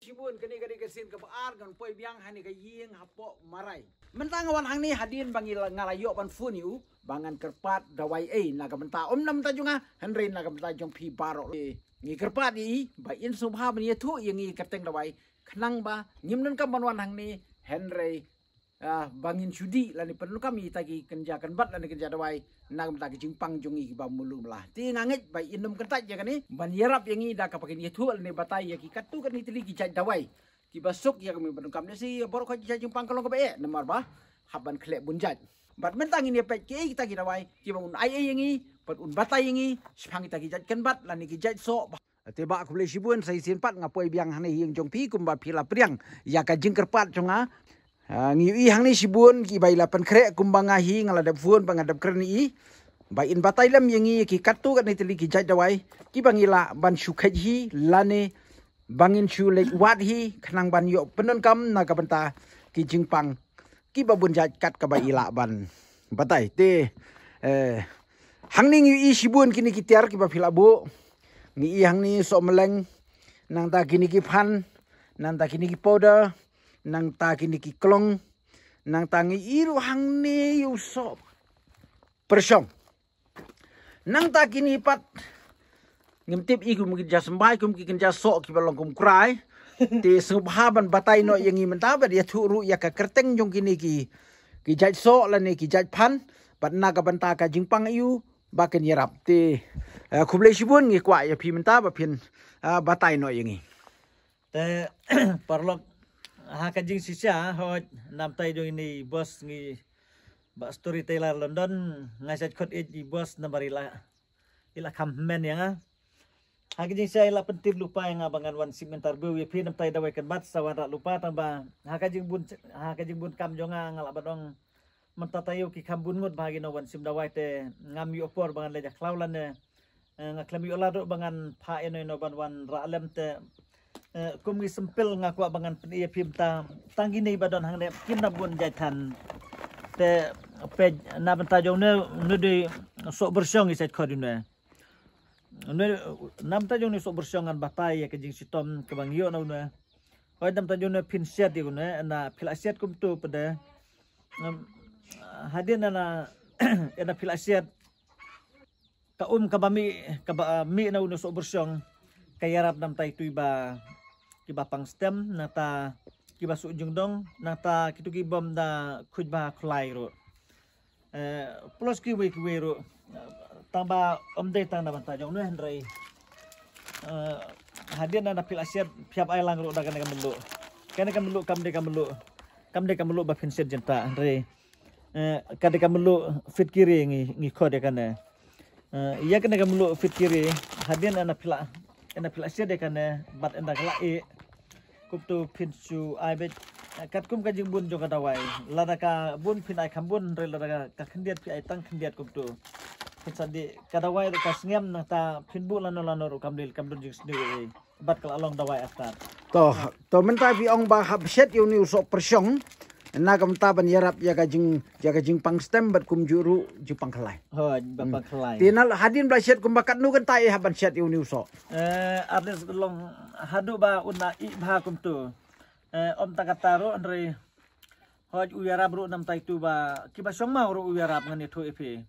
Cibun kini kesin ke baar kan poi biang hani ke ying hapo marai. Mentang awan hang ni hadin bangil ngalayo pan funiu bangan kerpat dawai naga menta nam tajunga Henry naga menta jong pi baro ni kerpat ni ba in subha bani tu yang ni keteng dawai kenang ba nyimnen kam wan hang ni Henry bangin sudi lani perlu kami tagi kenjakan bat lani kerja dawai naga menta ke jingpang jongi ba mulu melah ti ngangit ba inum kentat ya kan ni ban yarap yang ni dah kapakin ni tu lani batai ya ki katu kan ni tili ki jaj dawai ki basuk ya kami perlu kami si borok ka jingpang kalau ka ba namar ba haban klek bunjat bat mentang ini pek ki kita ki dawai ki ba un ai yang ni pat un batai yang ni sepang kita ki jaj kan bat lani ki jaj so tiba aku boleh sibun saya simpat ngapoi biang hani yang jong pi kumba pila priang ya ka jingkerpat jonga ngiwi hang ni sibun ki bai lapan krek kumbang ahi ngaladap fuon pangadap kreni bai in batai lam yangi ki katu kan itli ki jaj dawai ki bangila ban shukai hi lane bangin shu lek wat hi khnang ban yo penon kam naga benta ki jingpang ki babun jaj kat ka bai ila ban batai te hang ni ngiwi sibun kini ki tiar ki ba filabu ngi hang ni so meleng nang ta kini ki phan nang ta kini ki powder nang ta kini ki klong nang tangi iru hang ne yu so persong nang ta kini pat ngimtip iku mungkin ja sembai kum ki kenja so ki balong kum krai ti subhaban batai no yang i menta ba dia thuru ya ka kerteng jong kini ki jaj so la ne ki jaj phan pat naga banta ka jingpang yu ba ken yarap ti khuble sibun ngi kwa ya pi menta ba phin batai no yang i te parlok hakajing sisa hot namtai do ini bos ngi ba storyteller London ngasat khot di bos namarila ila kammen yang hakajing saya ila pentif lupa yang abangan wan simentar bu yepi namtai dawai kan bat sawara lupa tambah hakajing bun kam jonga ngala badong mentatayo ki kambun ngut bahagi no wan sim dawai te ngami opor bangan leja klaulan ne ngaklami olado bangan pa eno no ban wan ralem te kum ngi sempil ngaku abangan penia pimta tanggi nei badon hang ne kinna bun jaitan te pe na banta jong ne de sok bersyong iset khodin ne nam ta jong ne sok bersyong an batai ya kejing sitom ke bang yo ne hoi nam ta jong ne pin siat di ne na pil asiat kum tu pada hadin na ena pil asiat ka kabami mi na uno sok bersyong kayarap nam tai tuiba kiba pang stem nata kiba su jungdong nata kitu kibom da khujba khlai ro plus ki we ro tamba omde tang na banta jong ne hendrai hadian na pil asiat phiap ai lang ro da kan melu kan melu kam de kam melu ba phin set jenta hendrai kan de kam melu fit kiri ngi khode kan iya kan kam melu fit kiri hadian na pila ena pila sia de kan bat enda kala kuptu pinsu ai bet kat kum ka jing bun jo ka dawai lada ka bun pin ai khambun re lada ka khendiat pi ai tang khendiat kuptu sadi ka dawai ka sngem na ta pin bu lano ro kamdil kamdun jing sendiri bat kala along dawai aftar to menta pi ong ba hab set yu ni usok persyong na kam ta ban yarap ya ka jing pang stem bat kum juru jupang khalai ho bapang khalai tinal hadin bla set kum bakat nu kan ta e haban set yu ni usok ardes long hadu ba una i bha kum tu om takataro andre hoj uyarab ru nam tai tu ba kiba song mau ru uyarab ngani thu epe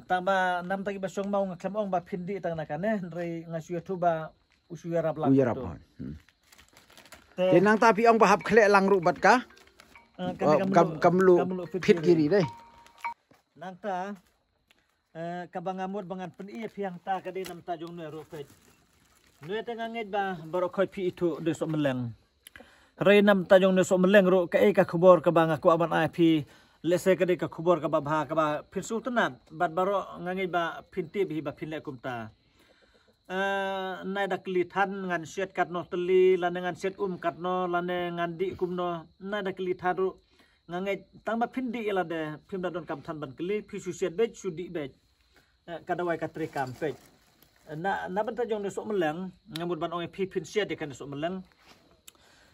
tamba nam tai ba song mau ngaklam ong ba phindi tang na kan andre ngasu tu ba usuyarab lang uyarab tenang tapi ong ba hab khle lang ru bat ka kamlu fit kiri deh nang ta kabangamut bangan pen iya piang ta kade nam ta jong ne ro pet ne tengah ngej ba baro khoi pi itu de so meleng re nam ta jong ne so meleng ro ka e ka khobor ka bang aku aban ai pi lese kade ka khobor ka ba bha ka ba phin su tanan bat baro ngangej ba phinti bi ba phin le kum ta nai dakli than ngan set kat no teli lan ngan set kat no lan ngan di kum no nai dakli tharu ngange tang ba phindi ila de phim da don kam than ban kli phi su set be su di be kadawai katri kam pe na banta jong ne so meleng ngamut ban ong phi phin set de kan so meleng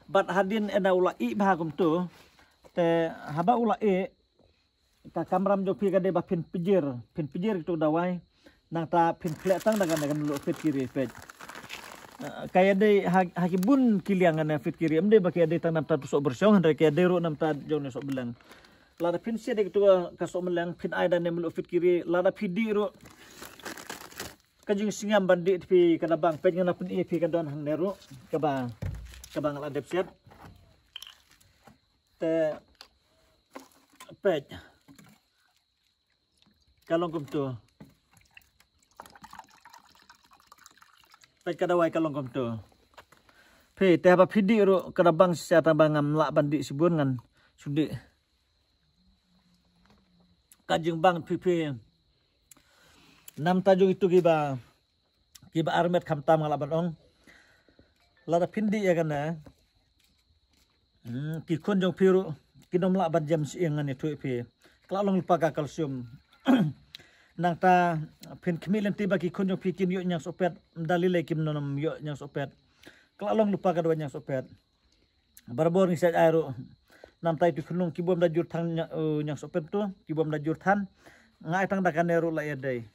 bat hadin ena ula i bha kum tu te haba ula e ka kamram jo phi ka de ba phin pijir itu dawai nang ta pin plek tang dagan lu fit kiri pet kaya de hakibun kiliangan na fit kiri amde baki ade tanam ta pusok bersong andre kaya de ro nam ta jone sok belang lada pin sia de tua kasok melang pin ai dan melu fit kiri lada pidi ro kajing singam bandi pi kana bang pe ngana pin e pi kadon hang nero kabang la dep siap te pe kalong kum tu pe kadawai kalong kum tu pe te apa pidi ro kana bang sia ta bangam la bandi sibun ngan sudi kajing bang pi nam tajuk itu kiba armet khamtam ngalaban ong lada pindi ya kana ki konjong piru kinom la ban jam siangan itu pi klalong lupa ka kalsium nang ta pin kemilen tiba ki konjong pikin yo nyang sopet dalile kim nonom yo nyang sopet klalong lupa ka do nyang sopet barbor ni sa aero nam ta itu kunung kibom da jur thang nyang sopet tu kibom da jur than ngai tang da kanero la ya dai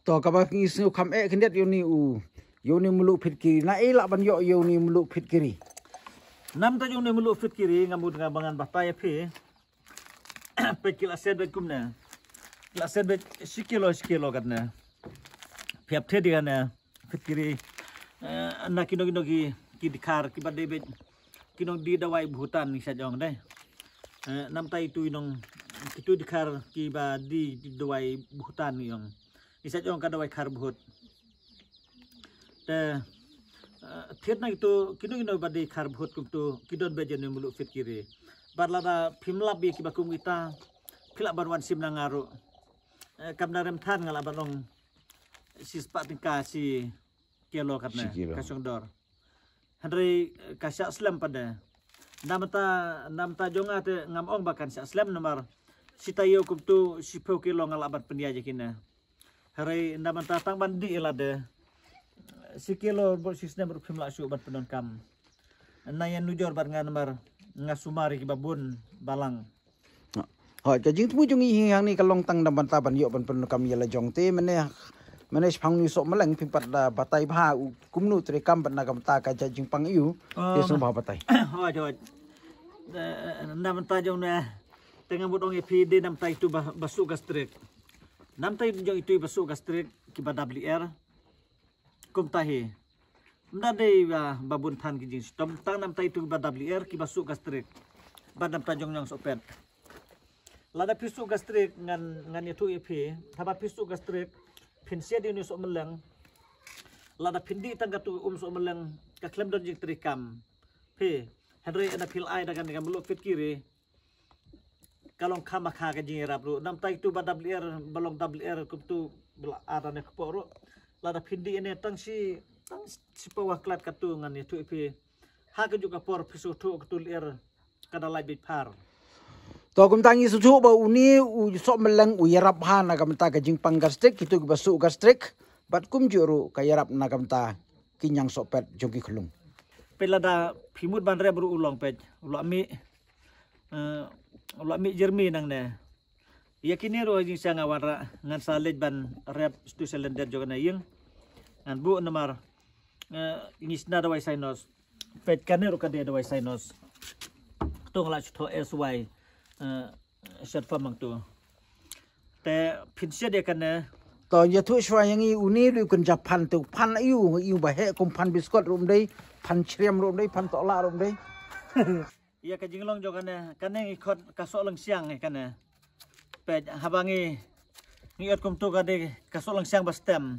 to kabak isu kham e kendet yoni muluk fit kiri na e la ban yo yoni muluk fit kiri nam ta yoni muluk fit kiri ngamud ngabangan bataya phe pe kila set bet kumna kila set bet sikilo katna phep the digana fit kiri na kino ki dikhar ki bade bet kino di dawai bhutan ni sajong dai nam ta itu inong itu dikhar ki ba di dawai bhutan ni yong isa jong kada wai khar bhut te thiet na itu kino badi khar bhut kum tu kidon bejen mulu fit kiri barlada phimla bi ki bakum kita phila barwan sim na ngaru kamna rem than ngala balong sispa tingka si kelo katna kasong dor handre kasya slam pada namta jonga te ngamong bakan sa slam nomor sitayo kum tu 10 kilo ngala bat pendiaje kina hari naman tatang bandi ilade sikilo bor sistem berpimla su bat penon kam nayan nujor bar nganmar ngasumari kibabun balang ho kajing tu jung hi hang ni kalong tang naman taban yo ban penon kam yala jong te mene phang ni sok meleng pimpat da batai bha kumnu tre kam ban nagam ta ka jing pang yu te so bha batai ho naman ta jong na tengah budong epi de nam tai tu basu gastrik nam tay jong itu basu gastrik kiba WR kum tahi ndade babun than ki jing stom tang nam tay tu kiba WR ki basu gastrik badam tajong nyong sopet lada pisu gastrik ngan itu EP thaba pisu gastrik pinsia di so melang lada pindi tangga tu so melang ka klem don jing trikam pe henry ada pil ai dagan mulu fit kiri kalong kama kha ka jingira bro nam tai tu ba WR balong WR kup tu ada ne kporo lada pindi ene tang si pawa klat katu ngan itu ip ha ka juga por pisu tu tu lir kada lai bit par to kum tangi su ba uni sok melang yarap ha na kam ta ka jing pang gastrik kitu basu gastrik bat kum juru ka yarap na kam ta kinyang sopet jogi khulung pelada phimut ban re bru ulong pej ulami jermi nang ne yakini ro jing sanga wara ngan salej ban rep stu cylinder jogana yeng ngan bu nomor ngisna dawai sinos pet kanero kade dawai sinos tong la chto sy shat famang tu te pinsia de kan to ya thu shwa yang i uni lu kun japan tu pan yu ba he kum pan biskot rum dei pan chrem rum dei pan to la rum dei iya ka jinglong jogana kaneng ikot kasok lang siang kana pe habangi ngiot kum tu kade kasok lang siang bastem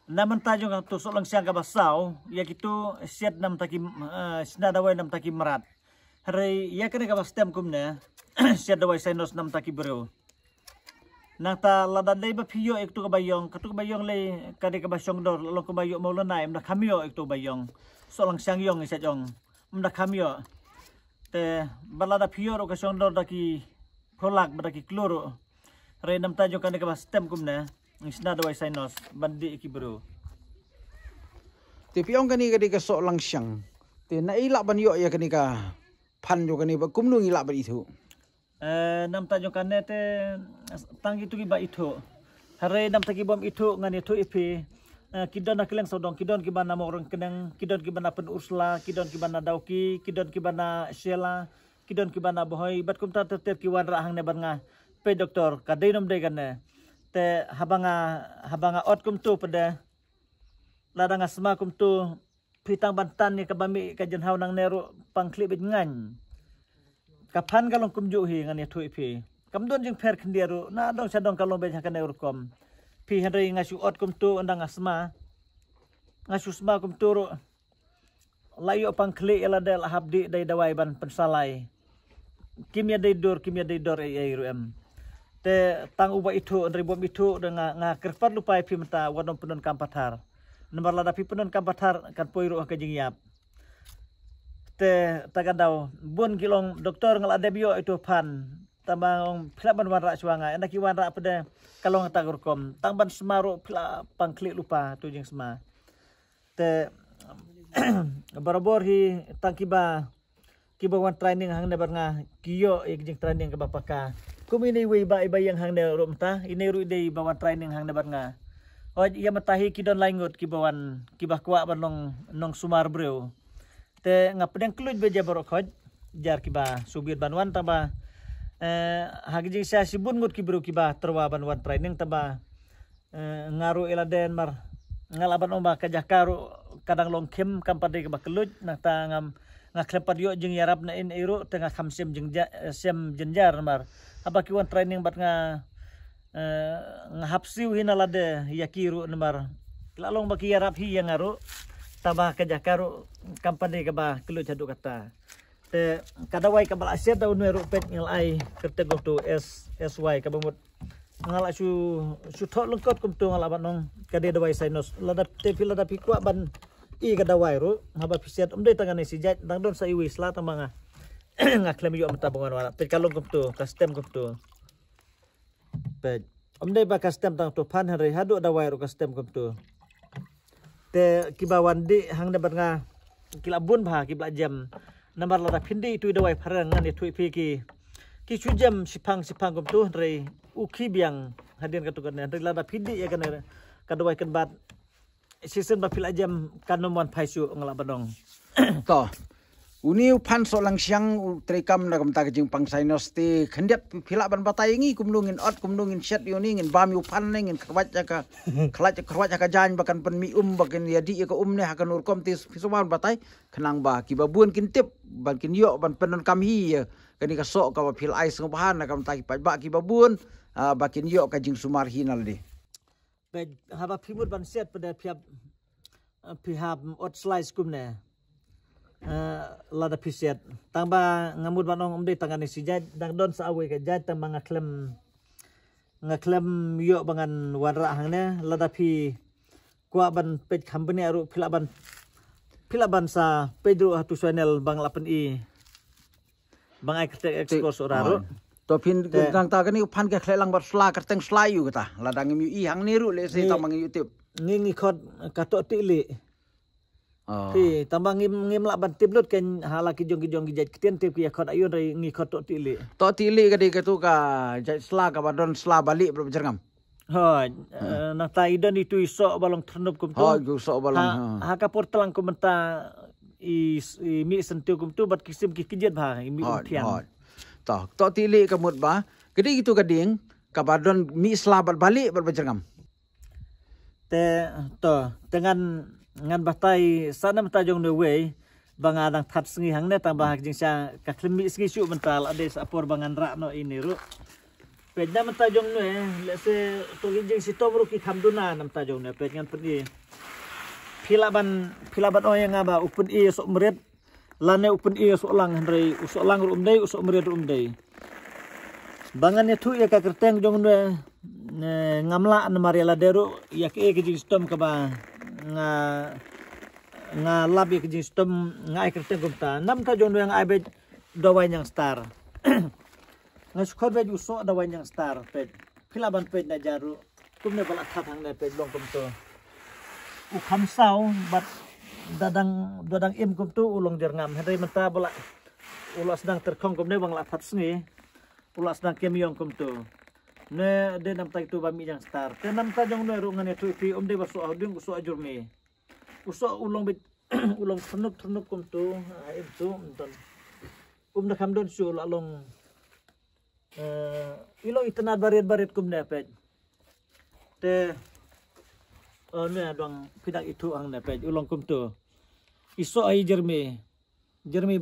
naman tajo nga tu sok lang siang ka basaw ya kitu siat nam taki sinadaway nam taki marat hari ya kane ka bastem kum na siat daway sinos nam taki bro nata ladan dai ba piyo ektu ka bayong le kade ka basyong dor lo ka bayo mo lanay na kamyo ektu bayong sok lang siang yong isa jong mda kamyo te balada piyo ro ka sondor daki kolak daki kloro re nam tajo kan ka stem kumna isna dawai sinos bandi ki bro te piong kani ka sok lang siang te na ila ban yo ya kani ka pan jo kani ba kumnu ila ban itu nam tajo kan te tang itu ki ba itu hare nam taki bom itu ngan itu ipi kidon na kileng sodong kidon kibana mo orang keneng kidon kibana pen Ursula kidon kibana Dauki kidon kibana Sheila kidon kibana bohoy bat kumta ter kiwan rahang ne banga pe doktor kadainom de ganne te habanga ot kumtu pada ladang asma kumtu pitang bantan ni kabami kajen haw nang nero pangklibit ngan kapan kalong kumju hi ngani thui pi kamdon jing per kendiaru na dong sadong kalong be hakan eurkom pi henry ngasu ot kumtu andang asma ngasu sma kumtu ro layo pangkli eladel habdi dai dawai ban pensalai kimia dai dor ai rum te tang uba itu andri bom itu dengan ngakerpat lupai pi mata wadon penon kampathar nomor lada pi penon kampathar kan poiru ka jingyap te tagadau bun kilong doktor ngal adebio itu pan tambang philaban warra suanga endaki warra pada kalong tagurkom tangban semaru phila pangklik lupa tu jing sema te barabor hi tangkiba kibawan training hang ne barnga kiyo jing training ke bapaka kumini wi ba yang hang ne rumta ini ru dei bawan training hang ne barnga o ia matahi kidon laingut kibawan kibah kwa banong nong sumar breu te ngapedeng kluj beja borok jar kiba subir banwan taba hagijing sia sibun ngut kibru kiba terwa banwan training taba ngaru eladen mar ngalaban omba kajakaru kadang longkem kampade kiba kluj nata ngam ngaklepat yo jing yarap na in ero tengah kamsem jing sem jenjar mar apa kiwan training bat ngahapsiu hinalade yakiru nemar lalong baki yarap hi yang ngaru tabah kajakaru kampane kaba kelu jadu kata te kadawai kabal asia daun meru pet ngalai kertego tu SY kabamut ngala su thok lengkot kumtu ngala banong kade dawai sainos lada te pilada pikwa ban I kadawai ru haba pisiat umdai tangane sijat dangdon sa iwi sla tamanga ngaklem yo metabongan wala pet kalong kumtu custom kumtu pet umdai ba custom tang tu pan hari hadu dawai ru custom kumtu te kibawan di hang dapat nga kilabun bah kibla jam nambar lada pindi itu dawai parangan itu piki ki sujam sipang kumtu hari uki biang hadian katukan hari lada pindi ya kan kadawai kan bat season bapil ajam kanomwan paisu ngelabadong to uni pan so lang siang trekam na kam tagajing pangsainos ti khendiat phila ban batayengi kumlungin ot kumlungin shet yoni ngin bam yu pan ngin khwacha ka jan bakan pen mi bakan yadi ka ne hakan urkom ti pisuman batai khenang ba ki babun kin tip ban kin yo ban penon kam hi kani ka sok ka phil ais ngobahan na kam taki ba ki babun bakin yo ka jing sumar hinal di haba pimut ban set pada pihak ot slice kumne lada piset tamba ngamud banong umde tangane sijat dang don sa awe ka jat tamba ngaklem yo bangan warra hangne lada pi kwa ban pej company aru pilaban sa Pedro hatu channel bang 8i bang ekspor soraru topin gang ta kani pan ka khlelang bat sla ka teng sla yu kata ladang mi I hang niru le se tamang YouTube ngi khot katok tili pi tambang ngim la ban tiblut ken hala ki jong gijat kiten tip ki khot ayun rai ngi khot to tili kadi ka tu ka sla ka badon sla balik berapa jerngam na ta idon itu iso balong ternup kum tu ju so balong ha ka portalang komenta i mi sentiu kum tu bat kisim ki kijet ba mi utiang to tili kamut ba gede gitu gading kabadon mi selabat balik berbajerngam te to dengan ngan batai sana mentajong the way bangadang that sengi hang ne tambah jing sia ka klemi sengi su mental ade sapor bangan rak no ini ru pedna mentajong ne le se to jing si tomru ki khamduna nam tajong ne ped ngan pergi philaban o yang ngaba upun I sok meret lane upun I sok lang hendrei usok lang rumdei usok meret rumdei bangan tu ya ka kerteng jong ne ngamla an mariala deru ya ke jing stom ka ba nga labi ke jing stom nga kerteng gumta nam ta jong yang abe dawai yang star nga skor be usok dawai yang star ped philaban ped na jaru kumne bala khatang ne ped long kumto u khamsau bat dadang im kumtu ulong jerngam hendai menta bala ulas sedang terkong kumne bang la phat sngi ulas sedang kemiong kumtu ne de nam tai tu bami yang star te nam ta jong ne ru ngane tu pi de baso adung so ajur me uso ulong bit ulong senuk kum tu itu ton da kam don su along ilong itna barit kum ne pe te ne dong pidak itu ang ne pe ulong kum tu iso ai jermi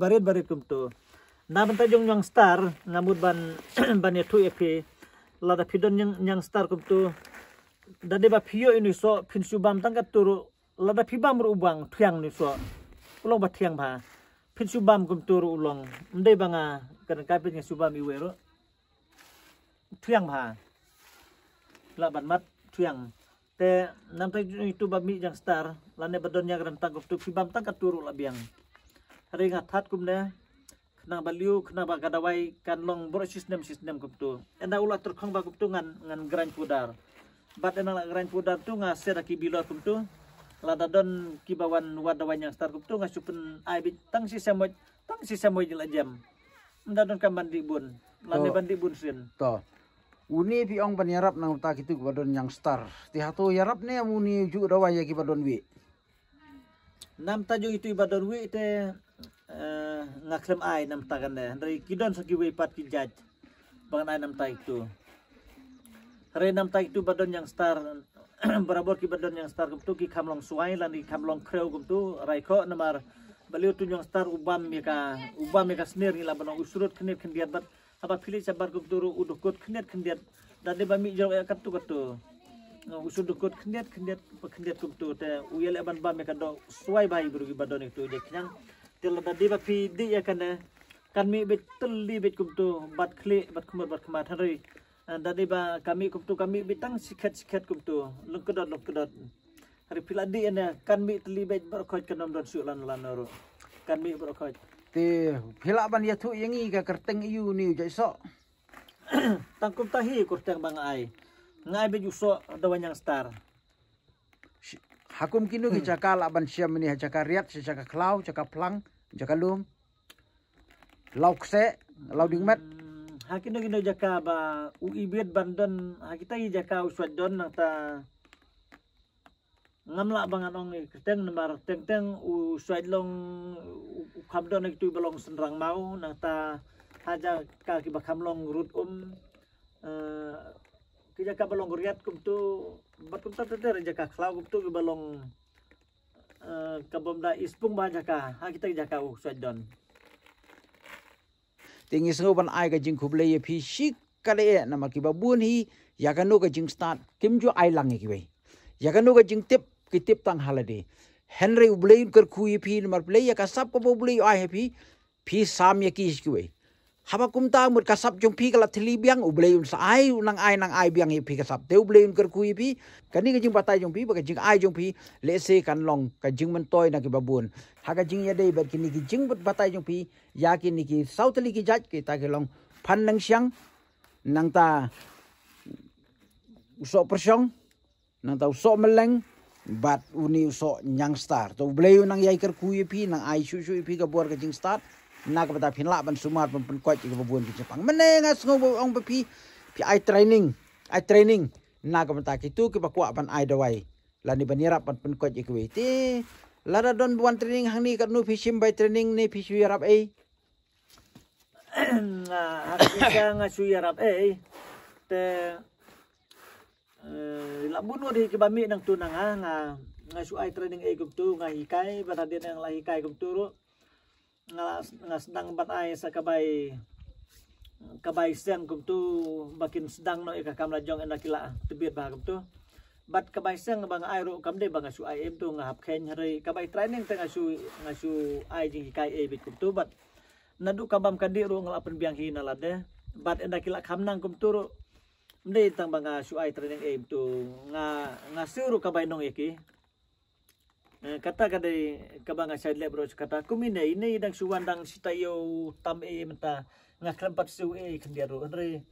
barit kum tu na banta jong yang star ngamud ban ya tu epe lada pidon yang star kum tu dade ba pio ini so pinsu bam tangkat turu lada pibam rubang tiang ni so ulong ba tiang ba pinsu bam kum turu ulong ndai banga kan kapit yang subam iwero tiang ba la ban mat tiang te nam tai itu bami yang star lane badon yang rentang kum tu pibam tangkat turu labiang ringat hat kum ne kena baliu kena bagadawai kan long bro sistem kum tu enda ulah terkong ba kum tu ngan grand pudar bat ena grand pudar tu ngase ki bilo kum tu lada don kibawan wadawan yang star kum tu ngasupen ai bit tang si semoy jela jam nda don kam bandi bun lane bandi bun sin to uni pi ong ban yarap nang ta kitu badon yang star ti hato yarap ne uni ju dawa ya ki badon wi nam tajo itu badon wi te ngaklem ai nam tagan ne dari kidon saki we pat ki jaj bangan ai nam ta itu re nam ta itu badon yang star berabor ki badon yang star tu ki kamlong suai lan ki kamlong kreu kum tu raiko namar baliu tu yang star ubam meka snir ila banong usurut khnir khndiat bat apa pilih sabar kum tu udukut khndiat dade bami jero kat tu usudukut khndiat kum tu te uyel ban bam meka do suai bai berugi badon itu je knyang tela dadi ba pi di ya kan mi bet teli bet kum tu bat kli bat kemar hari dadi ba kami kum tu kami bitang sikat kum tu lengkedot hari piladi ene kan mi teli bet berkhoj kanom don su lan ro kan mi berkhoj te phila ban ya thu yangi ka kerteng iu ni jaiso tangkum tahi kurteng bang ai ngai bet uso dawan yang star hakum kinu ki cakal aban siam ni cakal riat cakal klau cakal plang cakal lum laukse lauding mat hakino kino jaka ba uibet bandon hakita i jaka uswadon nang ta ngamla bangan ong keteng nemar teng uswadlong kamdon itu belong senrang mau nang ta haja ka ki bakamlong rut ki jaka balong riat kum tu batum ta ter jaka klau kum tu balong kabomda ispung ba jaka hakita jaka uswadon tingi sengoban ai ka jing khuble ye phi shik kale na ma ki babun hi ya ka no ka jing start kim ju ai lang ki we ya ka no ka jing tip tang halade henry ublein kar khu ye phi mar play ya ka sap ko ublein ai phi sam ye ki we haba kum ta mut ka sap jong phi kala thli biang ublein sa ai nang ai biang ye phi ka sap te ublein kar khu ye phi kani ka jing patai jong phi ba ka jing ai jong phi le se kan long ka jing man toy na ki babun ha ka jing ya dei ba kini ki jing but patai jong phi ya kini ki sautli ki jaj ki ta ki long phan nang siang nang ta uso persyong nang ta uso meleng bat uni uso nyang star to ublein nang yai kar khu ye phi nang ai su phi ka bor ka jing start na ka bata phinla ban sumat ban kwai ki babun ki Jepang mene nga sngo ong pi ai training na ka bata ki tu ki bakwa ban ai dawai lani banirap ban kwai ki we ti lada don buan training hang ni kat nu fishim by training ni fishu yarap ai hakika nga su yarap te labun di ki bami nang tunang nga su ai training kum tu nga hikai banaden yang la hikai kum tu nga sedang bat ai sa kabay sen kum tu bakin sedang no ika kamla jong ena kila tebit ba kum tu bat kabay sen bang ai ro kam de bang su ai em tu nga hap khen hari kabay training te nga su ai jing kai bit kum tu bat nadu kabam kadi ro ngalapen biang hina lade bat ena kila kamnang kum tu ro mde tang bang su ai training em tu nga suru kabay nong iki kata kadai kabanga side lab bros kata kumine ini dang suwandang sitayo tam menta ngaklampat su kendiaro andre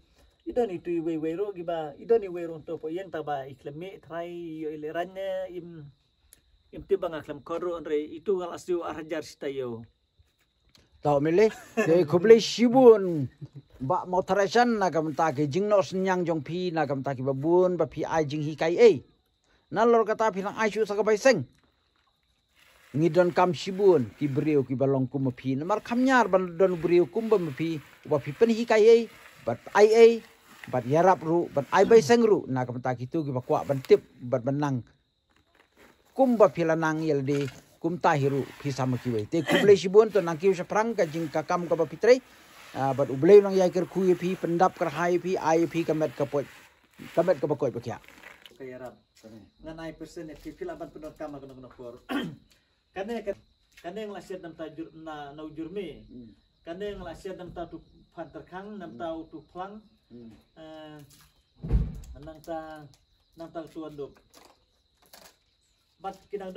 idon itu we ro giba idon i we ro to po yen taba iklemi try yo ilerannya im tibang aklam koro andre itu ngal asyu arjar sitayo tau mele ke kuble shibun ba motoresan na kam ta ke jingno senyang jong pi na kam ta ki babun ba pi ai jing hi kai na lor kata pi nang ai shu sa ka bai seng ngidon kam shibun ki brio ki balong kum pi na mar kamnyar ban don brio kum ba pi ba pi pen hi kai bat ai bat yarap ru bat ai bai seng ru na kam ta ki tu ki ba kwa ban tip bat banang kum ba pi lanang yel de kum tahiru pisama kiwe te kuble shibun to nang kiu saprang ka jing ka kam ka bapitre bat uble nang yai ker kuye pi pendap ker hai pi ai pi kamet ka bakoi bakya kaya rap ngan ai persen pi pilaban penot kama kono por kane yang lasiat nam tajur na ujurme kane yang lasiat nam ta tu panterkang nam ta tu plang nang ta tuan dok bat kinang